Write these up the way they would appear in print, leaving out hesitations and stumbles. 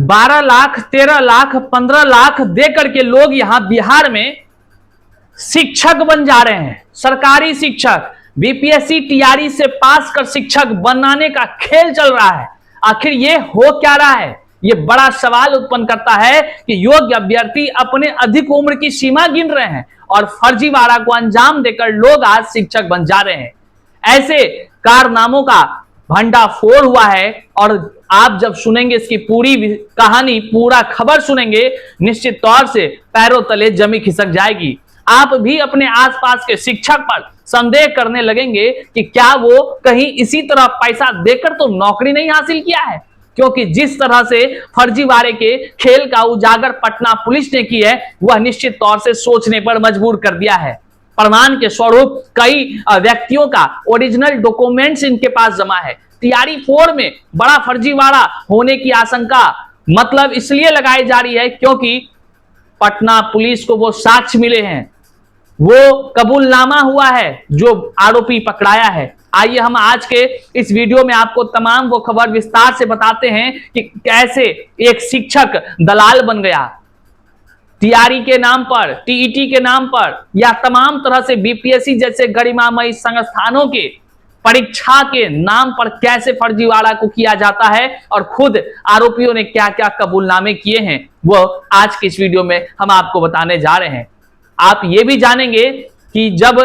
12 लाख, 13 लाख, 15 लाख दे करके लोग यहां बिहार में शिक्षक बन जा रहे हैं। सरकारी शिक्षक, बीपीएससी टीआरई से पास कर शिक्षक बनाने का खेल चल रहा है। आखिर ये हो क्या रहा है? ये बड़ा सवाल उत्पन्न करता है कि योग्य अभ्यर्थी अपने अधिक उम्र की सीमा गिन रहे हैं और फर्जीवाड़ा को अंजाम देकर लोग आज शिक्षक बन जा रहे हैं। ऐसे कारनामों का भंडाफोड़ हुआ है और आप जब सुनेंगे इसकी पूरी कहानी, पूरा खबर सुनेंगे, निश्चित तौर से पैरों तले जमी खिसक जाएगी। आप भी अपने आसपास के शिक्षक पर संदेह करने लगेंगे कि क्या वो कहीं इसी तरह पैसा देकर तो नौकरी नहीं हासिल किया है, क्योंकि जिस तरह से फर्जीवाड़े के खेल का उजागर पटना पुलिस ने की है वह निश्चित तौर से सोचने पर मजबूर कर दिया है। प्रमाण के स्वरूप कई व्यक्तियों का ओरिजिनल डॉक्यूमेंट्स इनके पास जमा है। टीआरई 4 में बड़ा फर्जीवाड़ा होने की आशंका मतलब इसलिए लगाई जा रही है क्योंकि पटना पुलिस को वो साक्ष्य मिले हैं, वो कबूलनामा हुआ है जो आरोपी पकड़ाया है। आइए हम आज के इस वीडियो में आपको तमाम वो खबर विस्तार से बताते हैं कि कैसे एक शिक्षक दलाल बन गया टीआरई के नाम पर, टीईटी के नाम पर, या तमाम तरह से बीपीएससी जैसे गरिमामयी संस्थानों के परीक्षा के नाम पर कैसे फर्जीवाड़ा को किया जाता है और खुद आरोपियों ने क्या क्या कबूलनामे किए हैं वो आज की इस वीडियो में हम आपको बताने जा रहे हैं। आप ये भी जानेंगे कि जब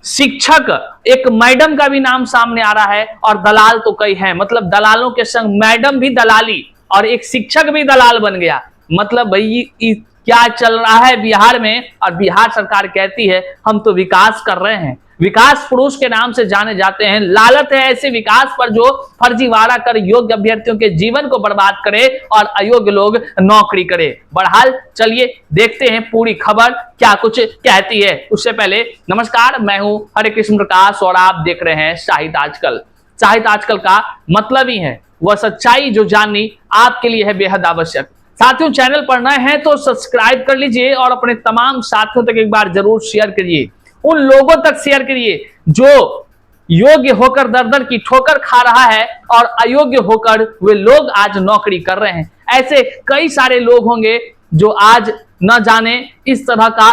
शिक्षक, एक मैडम का भी नाम सामने आ रहा है और दलाल तो कई हैं, मतलब दलालों के संग मैडम भी दलाली और एक शिक्षक भी दलाल बन गया। मतलब भाई क्या चल रहा है बिहार में? और बिहार सरकार कहती है हम तो विकास कर रहे हैं, विकास पुरुष के नाम से जाने जाते हैं। लालच है ऐसे विकास पर जो फर्जीवाड़ा कर योग्य अभ्यर्थियों के जीवन को बर्बाद करे और अयोग्य लोग नौकरी करे। बहरहाल चलिए देखते हैं पूरी खबर क्या कुछ कहती है। उससे पहले नमस्कार, मैं हूं हरे कृष्ण प्रकाश और आप देख रहे हैं साहित्य आजकल। साहित्य आजकल का मतलब ही है वह सच्चाई जो जाननी आपके लिए है बेहद आवश्यक। साथियों, चैनल पर नए हैं तो सब्सक्राइब कर लीजिए और अपने तमाम साथियों तक एक बार जरूर शेयर करिए। उन लोगों तक शेयर करिए जो योग्य होकर दर दर की ठोकर खा रहा है और अयोग्य होकर वे लोग आज नौकरी कर रहे हैं। ऐसे कई सारे लोग होंगे जो आज न जाने इस तरह का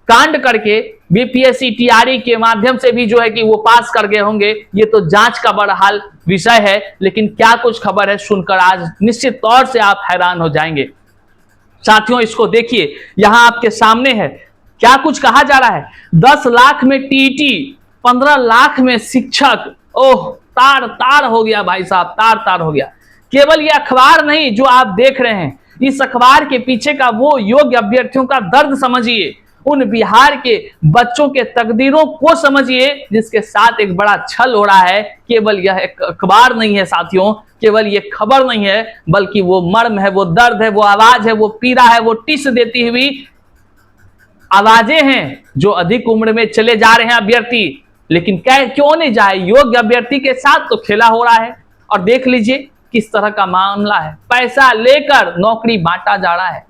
कांड करके बीपीएससी टीआरई के माध्यम से भी जो है कि वो पास कर गए होंगे। ये तो जांच का बहरहाल विषय है, लेकिन क्या कुछ खबर है सुनकर आज निश्चित तौर से आप हैरान हो जाएंगे। साथियों, इसको देखिए, यहां आपके सामने है क्या कुछ कहा जा रहा है। 10 लाख में टीटी, 15 लाख में शिक्षक। ओह, तार तार हो गया भाई साहब, तार तार हो गया। केवल ये अखबार नहीं जो आप देख रहे हैं, इस अखबार के पीछे का वो योग्य अभ्यर्थियों का दर्द समझिए, उन बिहार के बच्चों के तकदीरों को समझिए जिसके साथ एक बड़ा छल हो रहा है। केवल यह एक अखबार नहीं है साथियों, केवल ये खबर नहीं है, बल्कि वो मर्म है, वो दर्द है, वो आवाज है, वो पीड़ा है, वो टिस देती हुई आवाजें हैं जो अधिक उम्र में चले जा रहे हैं अभ्यर्थी। लेकिन क्यों नहीं जाए, योग्य अभ्यर्थी के साथ तो खेला हो रहा है। और देख लीजिए किस तरह का मामला है, पैसा लेकर नौकरी बांटा जा रहा है।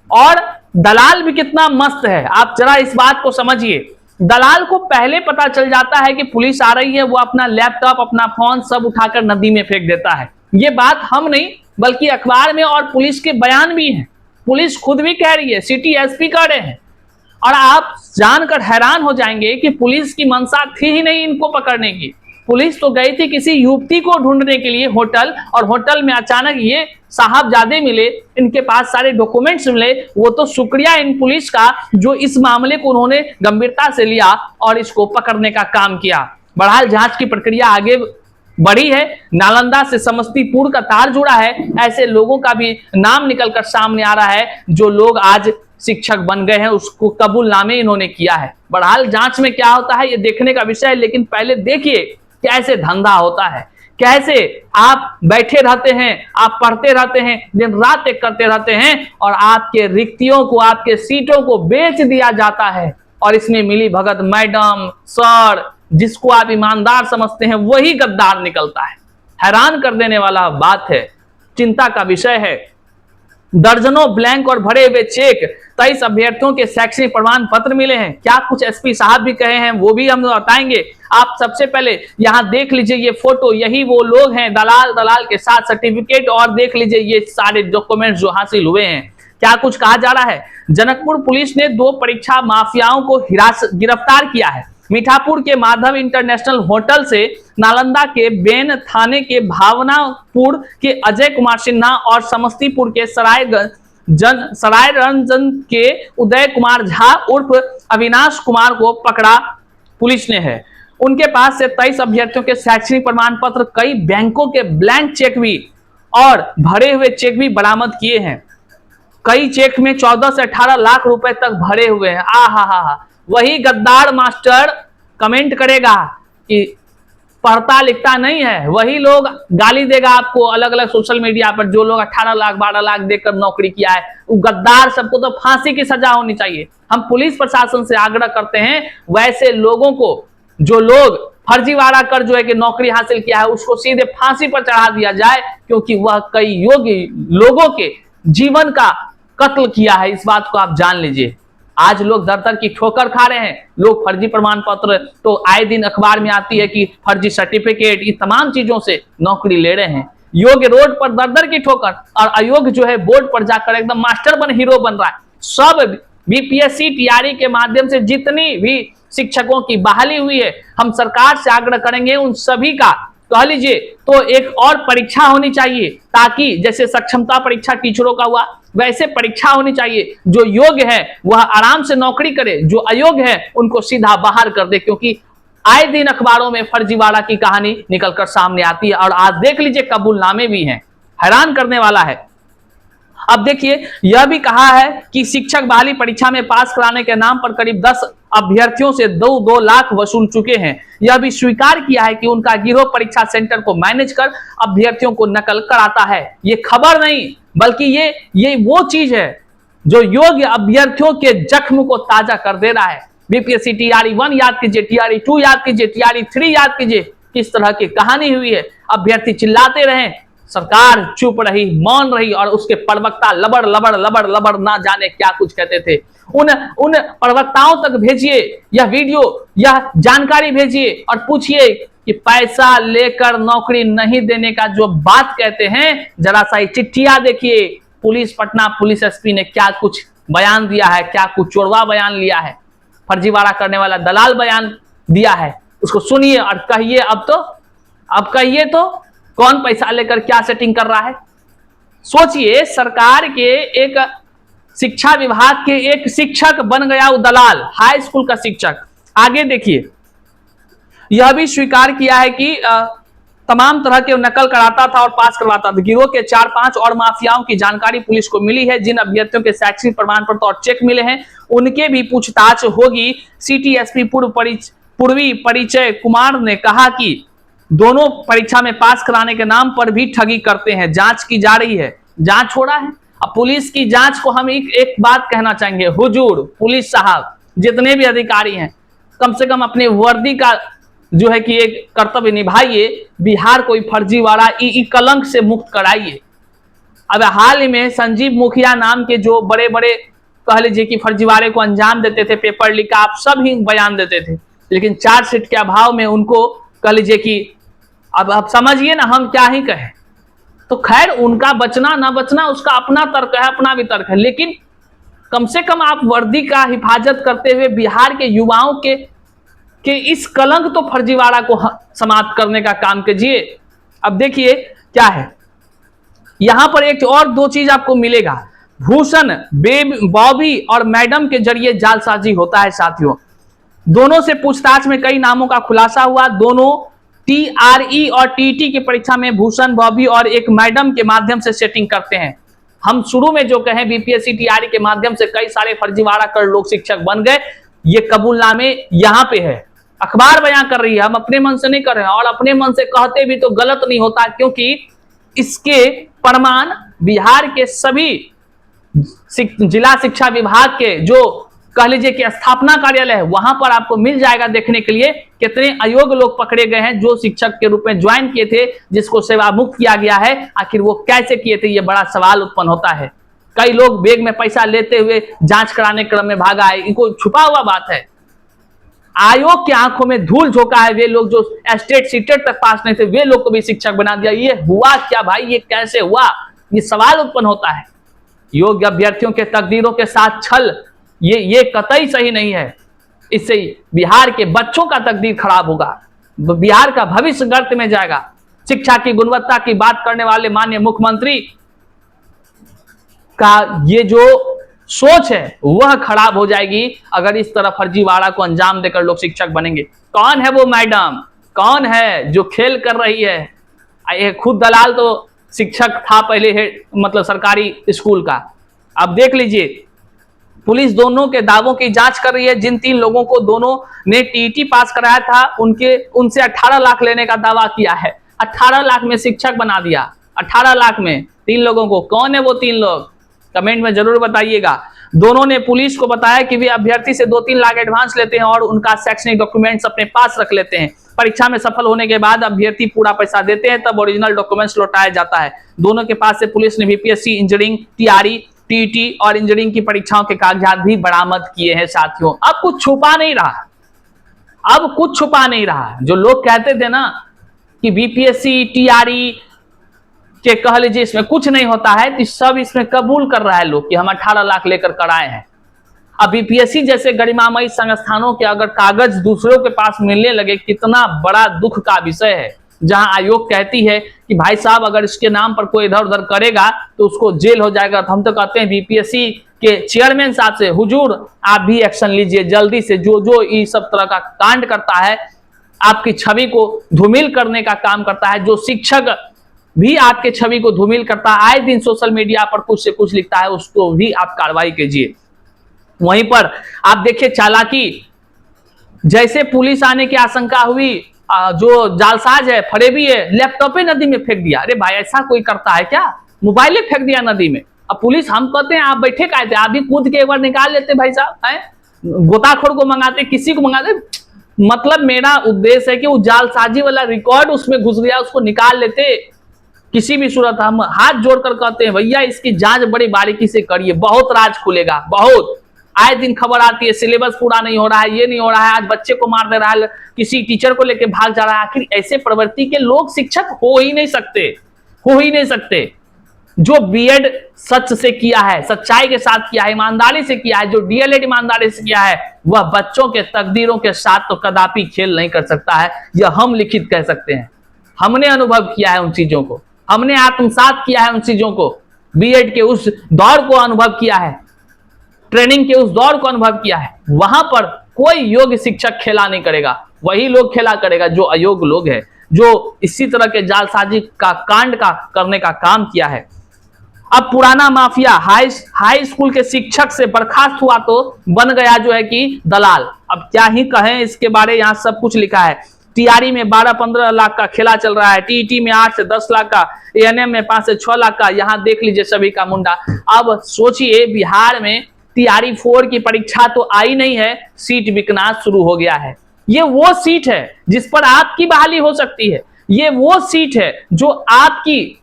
और दलाल भी कितना मस्त है, आप जरा इस बात को समझिए। दलाल को पहले पता चल जाता है कि पुलिस आ रही है, वो अपना लैपटॉप, अपना फोन सब उठाकर नदी में फेंक देता है। ये बात हम नहीं बल्कि अखबार में और पुलिस के बयान भी हैं। पुलिस खुद भी कह रही है, सिटी एसपी कह रहे हैं। और आप जानकर हैरान हो जाएंगे कि पुलिस की मंशा थी ही नहीं इनको पकड़ने की। पुलिस तो गई थी किसी युवती को ढूंढने के लिए होटल, और होटल में अचानक ये साहबजादे मिले, इनके पास सारे डॉक्यूमेंट्स मिले। वो तो शुक्रिया इन पुलिस का जो इस मामले को उन्होंने गंभीरता से लिया और इसको पकड़ने का काम किया। बहरहाल जांच की प्रक्रिया आगे बढ़ी है। नालंदा से समस्तीपुर का तार जुड़ा है। ऐसे लोगों का भी नाम निकलकर सामने आ रहा है जो लोग आज शिक्षक बन गए हैं, उसको कबूलनामे इन्होंने किया है। बहरहाल जांच में क्या होता है ये देखने का विषय है, लेकिन पहले देखिए कैसे धंधा होता है, कैसे आप बैठे रहते हैं, आप पढ़ते रहते हैं, दिन रात एक करते रहते हैं और आपके रिक्तियों को, आपके सीटों को बेच दिया जाता है। और इसमें मिली भगत मैडम, सर, जिसको आप ईमानदार समझते हैं वही गद्दार निकलता है। हैरान कर देने वाला बात है, चिंता का विषय है। दर्जनों ब्लैंक और भरे हुए चेक, 23 अभ्यर्थियों के शैक्षणिक प्रमाण पत्र मिले हैं। क्या कुछ एसपी साहब भी कहे हैं वो भी हम बताएंगे। आप सबसे पहले यहां देख लीजिए ये फोटो, यही वो लोग हैं दलाल के साथ सर्टिफिकेट, और देख लीजिए ये सारे डॉक्यूमेंट्स जो हासिल हुए हैं। क्या कुछ कहा जा रहा है। जनकपुर पुलिस ने 2 परीक्षा माफियाओं को गिरफ्तार किया है। मीठापुर के माधव इंटरनेशनल होटल से, नालंदा के बेन थाने के भावनापुर के अजय कुमार सिन्हा और समस्तीपुर के सरायरंजन के उदय कुमार झा उर्फ अविनाश कुमार को पकड़ा पुलिस ने है। उनके पास से 23 अभ्यर्थियों के शैक्षणिक प्रमाण पत्र, कई बैंकों के ब्लैंक चेक भी और भरे हुए चेक भी बरामद किए हैं। कई चेक में 14 से 18 लाख रुपए तक भरे हुए हैं। हा। वही गद्दार मास्टर कमेंट करेगा कि पढ़ता लिखता नहीं है, वही लोग गाली देगा आपको अलग अलग सोशल मीडिया पर, जो लोग 18 लाख 12 लाख देकर नौकरी किया है। वो गद्दार सबको तो फांसी की सजा होनी चाहिए। हम पुलिस प्रशासन से आग्रह करते हैं वैसे लोगों को, जो लोग फर्जीवाड़ा कर जो है कि नौकरी हासिल किया है, उसको सीधे फांसी पर चढ़ा दिया जाए, क्योंकि वह कई योग्य लोगों के जीवन का कत्ल किया है। इस बात को आप जान लीजिए। आज लोग दर की ठोकर खा रहे हैं। लोग फर्जी प्रमाण पत्र, तो आए दिन अखबार में आती है कि फर्जी सर्टिफिकेट, ये तमाम चीजों से नौकरी ले रहे हैं। योग्य रोड पर दर की ठोकर, और अयोग्य जो है बोर्ड पर जाकर एकदम मास्टर हीरो बन रहा है। सब बीपीएससी टीआरई के माध्यम से जितनी भी शिक्षकों की बहाली हुई है, हम सरकार से आग्रह करेंगे उन सभी का कह लीजिए तो एक और परीक्षा होनी चाहिए, ताकि जैसे सक्षमता परीक्षा टीचरों का हुआ वैसे परीक्षा होनी चाहिए। जो योग्य है वह आराम से नौकरी करे, जो अयोग्य है उनको सीधा बाहर कर दे, क्योंकि आए दिन अखबारों में फर्जीवाड़ा की कहानी निकलकर सामने आती है। और आज देख लीजिए कबूलनामे भी हैं, हैरान करने वाला है। अब देखिए यह भी कहा है कि शिक्षक बहाली परीक्षा में पास कराने के नाम पर करीब 10 अभ्यर्थियों से 2 लाख वसूल चुके हैं। यह भी स्वीकार किया है कि उनका गिरोह परीक्षा सेंटर को मैनेज कर अभ्यर्थियों को नकल कराता है। ये खबर नहीं बल्कि ये वो चीज है जो योग्य अभ्यर्थियों के जख्म को ताजा कर दे रहा है। बीपीएससी टीआरई 1 याद कीजिए, टीआरई 2 याद कीजिए, टीआरई 3 याद कीजिए, किस तरह की कहानी हुई है। अभ्यर्थी चिल्लाते रहे, सरकार चुप रही, मौन रही, और उसके प्रवक्ता लबड़ ना जाने क्या कुछ कहते थे। उन प्रवक्ताओं तक भेजिए यह वीडियो, यह जानकारी भेजिए और पूछिए कि पैसा लेकर नौकरी नहीं देने का जो बात कहते हैं, जरा सा चिट्ठियां देखिए पुलिस पटना पुलिस एसपी ने क्या कुछ बयान दिया है, क्या कुछ चोरवा बयान लिया है, फर्जीवाड़ा करने वाला दलाल बयान दिया है, उसको सुनिए और कहिए। अब कहिए तो कौन पैसा लेकर क्या सेटिंग कर रहा है। सोचिए सरकार के एक शिक्षा विभाग के एक शिक्षक बन गया वो दलाल, हाई स्कूल का शिक्षक। आगे देखिए यह भी स्वीकार किया है कि तमाम तरह के नकल कराता था और पास करवाता था। गिरोह के 4-5 और माफियाओं की जानकारी पुलिस को मिली है। जिन अभ्यर्थियों के शैक्षणिक प्रमाण पत्र और चेक मिले हैं उनके भी पूछताछ होगी। सिटी एसपी पूर्वी परिचय कुमार ने कहा कि दोनों परीक्षा में पास कराने के नाम पर भी ठगी करते हैं। जांच की जा रही है, जांच हो रहा है। अब पुलिस की जांच को हम एक बात कहना चाहेंगे, हुजूर पुलिस साहब जितने भी अधिकारी हैं, कम से कम अपने वर्दी का जो है कि एक कर्तव्य निभाइए, बिहार कोई फर्जीवाड़ा कलंक से मुक्त कराइए। अब हाल ही में संजीव मुखिया नाम के जो बड़े बड़े कह लीजिए कि फर्जीवाड़े को अंजाम देते थे, पेपर लीक आप सब ही बयान देते थे, लेकिन चार्जशीट के अभाव में उनको कह लीजिए कि अब आप समझिए ना हम क्या ही कहें। तो खैर उनका बचना ना बचना उसका अपना तर्क है, अपना भी तर्क है, लेकिन कम से कम आप वर्दी का हिफाजत करते हुए बिहार के युवाओं के इस कलंक तो फर्जीवाड़ा को समाप्त करने का काम कीजिए। अब देखिए क्या है, यहां पर एक और 2 चीज आपको मिलेगा। भूषण बॉबी और मैडम के जरिए जालसाजी होता है साथियों। दोनों से पूछताछ में कई नामों का खुलासा हुआ। दोनों टीआरई और टीटी की परीक्षा में भूषण बॉबी और एक मैडम के माध्यम से सेटिंग करते हैं। हम शुरू में जो कहें बीपीएससी टीआरई के माध्यम से कई सारे फर्जीवाड़ा कर लोग शिक्षक बन गए, ये कबूलनामे यहां पे है, अखबार बयां कर रही है, हम अपने मन से नहीं कर रहे हैं। और अपने मन से कहते भी तो गलत नहीं होता, क्योंकि इसके प्रमाण बिहार के सभी जिला शिक्षा विभाग के जो कह लीजिए कि स्थापना कार्यालय है वहां पर आपको मिल जाएगा देखने के लिए कितने अयोग्य लोग पकड़े गए हैं जो शिक्षक के रूप में ज्वाइन किए थे, जिसको सेवा मुक्त किया गया है। आखिर वो कैसे किए थे, ये बड़ा सवाल उत्पन्न होता है। कई लोग बैग में पैसा लेते हुए जांच कराने क्रम में भागा है, इनको छुपा हुआ बात है। आयोग की आंखों में धूल झोंका है वे लोग जो स्टेट सीटेट तक पास नहीं थे, वे लोग को भी शिक्षक बना दिया। ये हुआ क्या भाई, ये कैसे हुआ, ये सवाल उत्पन्न होता है। योग्य अभ्यर्थियों के तकदीरों के साथ छल ये कतई सही नहीं है। इससे बिहार के बच्चों का तकदीर खराब होगा, बिहार का भविष्य गर्त में जाएगा। शिक्षा की गुणवत्ता की बात करने वाले माननीय मुख्यमंत्री का ये जो सोच है वह खराब हो जाएगी अगर इस तरह फर्जीवाड़ा को अंजाम देकर लोग शिक्षक बनेंगे। कौन है वो मैडम, कौन है जो खेल कर रही है? ये खुद दलाल तो शिक्षक था पहले, मतलब सरकारी स्कूल का। अब देख लीजिए, पुलिस दोनों के दावों की जांच कर रही है। जिन 3 लोगों को दोनों ने टीईटी पास कराया था उनसे 18 लाख लेने का दावा किया है। 18 लाख में शिक्षक बना दिया, 18 लाख में 3 लोगों को। कौन है वो 3 लोग, कमेंट में जरूर बताइएगा। दोनों ने पुलिस को बताया कि वे अभ्यर्थी से 2-3 लाख एडवांस लेते हैं और उनका शैक्षणिक डॉक्यूमेंट्स अपने पास रख लेते हैं। परीक्षा में सफल होने के बाद अभ्यर्थी पूरा पैसा देते हैं, तब ओरिजिनल डॉक्यूमेंट्स लौटाया जाता है। दोनों के पास से पुलिस ने बीपीएससी, इंजीनियरिंग, टीआरई, टीईटी और इंजीनियरिंग की परीक्षाओं के कागजात भी बरामद किए हैं। साथियों, अब कुछ छुपा नहीं रहा, अब कुछ छुपा नहीं रहा। जो लोग कहते थे ना कि बीपीएससी, टीआरई के कह लीजिए इसमें कुछ नहीं होता है, तो सब इसमें कबूल कर रहा है लोग कि हम 18 लाख लेकर कराए हैं। अब बीपीएससी जैसे गरिमामयी संस्थानों के अगर कागज दूसरों के पास मिलने लगे, कितना बड़ा दुख का विषय है। जहां आयोग कहती है कि भाई साहब अगर इसके नाम पर कोई इधर उधर करेगा तो उसको जेल हो जाएगा, तो हम तो कहते हैं बीपीएससी के चेयरमैन साहब से, हुजूर आप भी एक्शन लीजिए जल्दी से। जो ये सब तरह का कांड करता है, आपकी छवि को धूमिल करने का काम करता है, जो शिक्षक भी आपके छवि को धूमिल करता है, आए दिन सोशल मीडिया पर कुछ से कुछ लिखता है, उसको भी आप कार्रवाई कीजिए। वहीं पर आप देखिए चालाकी, जैसे पुलिस आने की आशंका हुई, जो जालसाज है, फरेबी है, लैपटॉप नदी में फेंक दिया। अरे भाई ऐसा कोई करता है क्या? मोबाइल फेंक दिया नदी में। अब पुलिस, हम कहते हैं आप बैठे काहे थे, आप भी कूद के एक बार निकाल लेते भाई साहब, है गोताखोर को मंगाते, किसी को मंगाते। मतलब मेरा उद्देश्य है कि वो जालसाजी वाला रिकॉर्ड उसमें घुस गया, उसको निकाल लेते। किसी भी सूरत हम हाथ जोड़कर कहते हैं भैया इसकी जांच बड़ी बारीकी से करिए, बहुत राज खुलेगा। बहुत आए दिन खबर आती है सिलेबस पूरा नहीं हो रहा है, ये नहीं हो रहा है, आज बच्चे को मार दे रहा है, किसी टीचर को लेके भाग जा रहा है। आखिर ऐसे प्रवृत्ति के लोग शिक्षक हो ही नहीं सकते, हो ही नहीं सकते। जो बीएड सच से किया है, सच्चाई के साथ किया है, ईमानदारी से किया है, जो डीएलएड ईमानदारी से किया है, वह बच्चों के तकदीरों के साथ तो कदापि खेल नहीं कर सकता है। यह हम लिखित कह सकते हैं। हमने अनुभव किया है उन चीजों को, हमने आत्मसात किया है उन चीजों को, बीएड के उस दौर को अनुभव किया है, ट्रेनिंग के उस दौर को अनुभव किया है। वहां पर कोई योग्य शिक्षक खेला नहीं करेगा, वही लोग खेला करेगा जो अयोग्य लोग हैं, जो इसी तरह के जालसाजी का कांड का करने का काम किया है। अब पुराना माफिया हाई स्कूल के शिक्षक से बर्खास्त हुआ तो बन गया जो है कि दलाल। अब क्या ही कहें इसके बारे, यहां सब कुछ लिखा है। टीआरई में 12-15 लाख का खेला चल रहा है, टीईटी में 8 से 10 लाख का, एएनएम में 5 से 6 लाख का। यहां देख लीजिए सभी का मुंडा। अब सोचिए बिहार में टीआरई 4 की परीक्षा तो आई नहीं है, सीट बिकना शुरू हो गया है। ये वो सीट है जिस पर आपकी बहाली हो सकती है, ये वो सीट है जो आपकी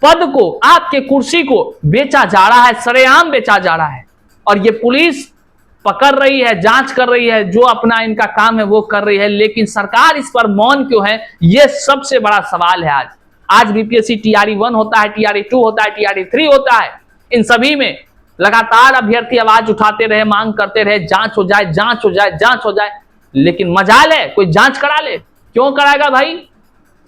पद को, आपके कुर्सी को बेचा जा रहा है, सरेआम बेचा जा रहा है। और ये पुलिस पकड़ रही है, जांच कर रही है, जो अपना इनका काम है वो कर रही है, लेकिन सरकार इस पर मौन क्यों है, ये सबसे बड़ा सवाल है। आज बीपीएससी टीआरई 1 होता है, टीआरई 2 होता है, टीआरई 3 होता है। इन सभी में लगातार अभ्यर्थी आवाज उठाते रहे, मांग करते रहे, जांच हो जाए, जांच हो जाए, जांच हो जाए। लेकिन मजाल है कोई जांच करा ले, क्यों कराएगा भाई?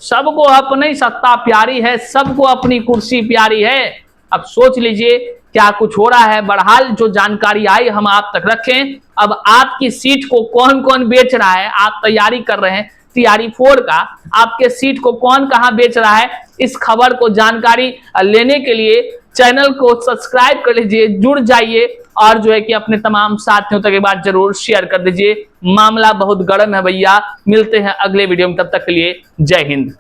सबको अपनी सत्ता प्यारी है, सबको अपनी कुर्सी प्यारी है। अब सोच लीजिए क्या कुछ हो रहा है। बहरहाल जो जानकारी आई हम आप तक रखें। अब आपकी सीट को कौन कौन बेच रहा है, आप तैयारी कर रहे हैं टीआरई 4 का, आपके सीट को कौन कहां बेच रहा है, इस खबर को जानकारी लेने के लिए चैनल को सब्सक्राइब कर लीजिए, जुड़ जाइए और जो है कि अपने तमाम साथियों तक एक बार जरूर शेयर कर दीजिए। मामला बहुत गर्म है भैया। मिलते हैं अगले वीडियो में, तब तक के लिए जय हिंद।